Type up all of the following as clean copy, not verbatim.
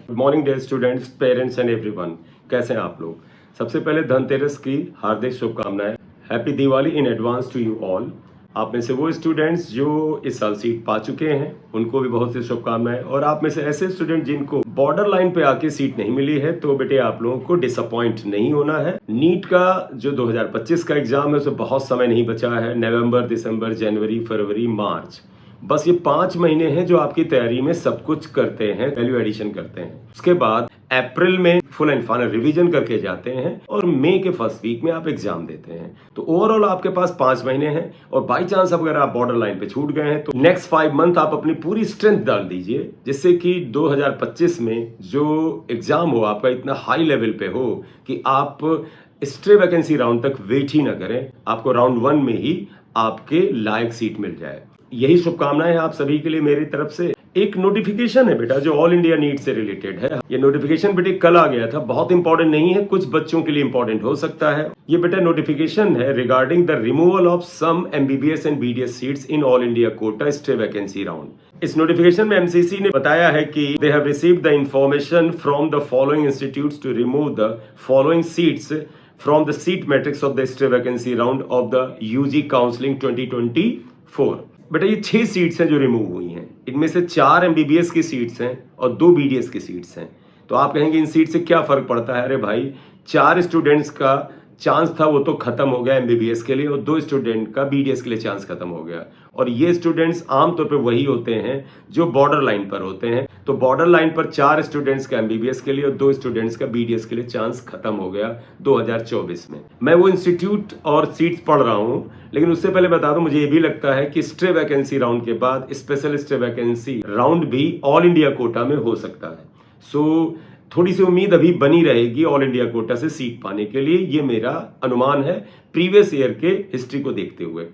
Good morning dear students, parents and everyone. कैसे हैं आप लोग? सबसे पहले धनतेरस की हार्दिक शुभकामनाएं। Happy Diwali in advance to you all. आप में से वो स्टूडेंट्स जो इस साल सीट पा चुके हैं उनको भी बहुत सी शुभकामनाएं, और आप में से ऐसे स्टूडेंट जिनको बॉर्डर लाइन पे आके सीट नहीं मिली है तो बेटे आप लोगों को डिसअपॉइंट नहीं होना है। नीट का जो 2025 का एग्जाम है उसे बहुत समय नहीं बचा है। नवंबर, दिसंबर, जनवरी, फरवरी, मार्च, बस ये 5 महीने हैं जो आपकी तैयारी में सब कुछ करते हैं, वैल्यू एडिशन करते हैं। उसके बाद अप्रैल में फुल एंड फाइनल रिवीजन करके जाते हैं और मई के फर्स्ट वीक में आप एग्जाम देते हैं। तो ओवरऑल आपके पास 5 महीने हैं, और बाई चांस अगर आप बॉर्डर लाइन पे छूट गए हैं तो नेक्स्ट 5 मंथ आप अपनी पूरी स्ट्रेंथ डाल दीजिए, जिससे कि 2025 में जो एग्जाम हो आपका इतना हाई लेवल पे हो कि आप स्ट्रे वैकेंसी राउंड तक वेट ही ना करें, आपको राउंड 1 में ही आपके लायक सीट मिल जाए। यही शुभकामनाएं हैं आप सभी के लिए मेरी तरफ से। एक नोटिफिकेशन है बेटा जो ऑल इंडिया नीट से रिलेटेड है। ये नोटिफिकेशन बेटे कल आ गया था, बहुत इंपॉर्टेंट नहीं है, कुछ बच्चों के लिए इंपॉर्टेंट हो सकता है। ये बेटा नोटिफिकेशन है regarding the removal of some MBBS and BDS seats in all India quota stay vacancy round. इस नोटिफिकेशन में एमसीसी ने बताया है कि they have received the information from the following institutes to remove the following seats from the seat matrix of the stay vacancy round of the UG counselling 2024। बेटा ये 6 seats हैं जो रिमूव हुई हैं। इनमें से 4 एमबीबीएस की सीट्स हैं और 2 बीडीएस की सीट्स हैं। तो आप कहेंगे इन सीट से क्या फर्क पड़ता है? अरे भाई, 4 स्टूडेंट्स का चांस था वो तो खत्म हो गया एमबीबीएस के लिए, और 2 स्टूडेंट का बीडीएस के लिए चांस खत्म हो गया। और ये स्टूडेंट्स आमतौर पे वही होते हैं जो बॉर्डर लाइन पर होते हैं। तो बॉर्डर लाइन पर 4 स्टूडेंट्स का एमबीबीएस के लिए और 2 स्टूडेंट्स का बीडीएस के लिए चांस खत्म हो गया 2024 में। मैं वो इंस्टीट्यूट और सीट्स पढ़ रहा हूं, लेकिन उससे पहले बता दूं, मुझे ये भी लगता है कि स्टे वैकेंसी राउंड के बाद स्पेशल स्टे वैकेंसी राउंड भी ऑल इंडिया कोटा में हो सकता है। सो थोड़ी सी उम्मीद अभी बनी रहेगी ऑल इंडिया कोटा से सीट पाने के लिए, ये मेरा अनुमान है प्रीवियस ईयर के हिस्ट्री को देखते हुए।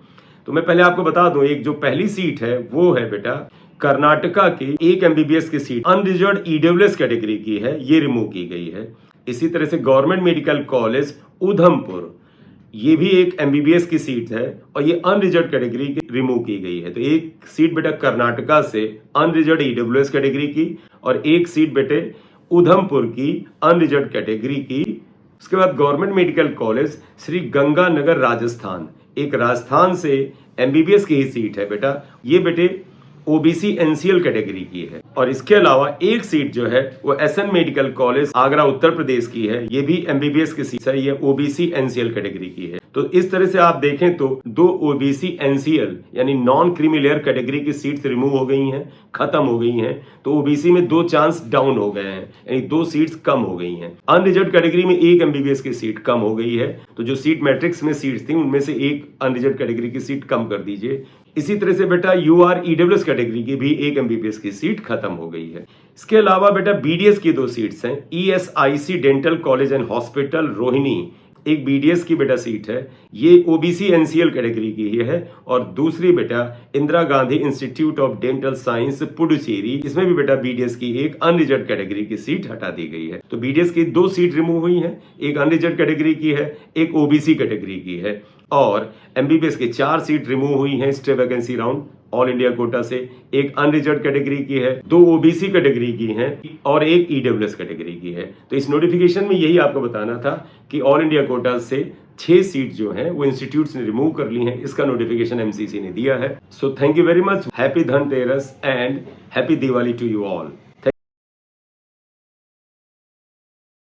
तो मैं पहले आपको बता दूं, एक जो पहली सीट है वो है बेटा कर्नाटका की एक एमबीबीएस की सीट अनरिजर्व्ड ईडब्ल्यूएस कैटेगरी की है, ये रिमूव की गई है। इसी तरह से गवर्नमेंट मेडिकल कॉलेज उधमपुर, ये भी एक एमबीबीएस की सीट है और ये अनरिजर्व्ड कैटेगरी की रिमूव की गई है। तो एक सीट बेटा कर्नाटका से अनरिजर्व्ड ईडब्ल्यूएस कैटेगरी की, और एक सीट बेटे उधमपुर की अनरिजर्व्ड कैटेगरी की। उसके बाद government medical college Shri Ganganagar Rajasthan, एक राजस्थान से एमबीबीएस की ही सीट है बेटा, ये बेटे ओबीसी एनसीएल कैटेगरी की है। और इसके अलावा एक सीट जो है वो SN medical college Agra Uttar Pradesh की है, ये भी एमबीबीएस की सीट है, ये ओबीसी एनसीएल कैटेगरी की है। तो इस तरह से आप देखें तो 2 ओबीसी एनसीएल यानी नॉन क्रीमी लेयर कैटेगरी की सीट्स रिमूव हो गई हैं, खत्म हो गई हैं। तो ओबीसी में 2 चांस डाउन हो गए हैं, यानी 2 सीट्स कम हो गई हैं। अनरिजर्व्ड कैटेगरी में 1 एमबीबीएस की सीट कम हो गई है। तो जो सीट मैट्रिक्स में सीट्स थी उनमें से 1 अनरिजर्व्ड कैटेगरी की सीट कम कर दीजिए। इसी तरह से बेटा यूआर ईडब्ल्यूएस कैटेगरी की भी 1 एमबीबीएस की सीट खत्म हो गई है। इसके अलावा बेटा बीडीएस की 2 सीट्स हैं, ESIC dental college and hospital Rohini, एक बीडीएस की बेटा सीट है, ये ओबीसी एनसीएल कैटेगरी की है। और दूसरी बेटा Indira Gandhi institute of dental science Puducherry, इसमें भी बेटा बीडीएस की एक अनरिजर्व्ड कैटेगरी की सीट हटा दी गई है। तो बीडीएस की 2 सीट रिमूव हुई हैं, एक अनरिजर्व्ड कैटेगरी की है, एक ओबीसी कैटेगरी की है। और एमबीबीएस की 4 सीट रिमूव हुई हैं stay vacancy round all India Kota से, एक अनरिजर्व्ड कैटेगरी की है, 2 ओबीसी कैटेगरी की हैं और एक ईडब्ल्यूएस कैटेगरी की है। तो इस नोटिफिकेशन में यही आपको बताना था कि ऑल इंडिया कोटा से 6 सीट जो हैं वो इंस्टीट्यूट्स ने रिमूव कर ली हैं, इसका नोटिफिकेशन एमसीसी ने दिया है। So thank you very much, happy Dhanteras and happy Diwali to you all.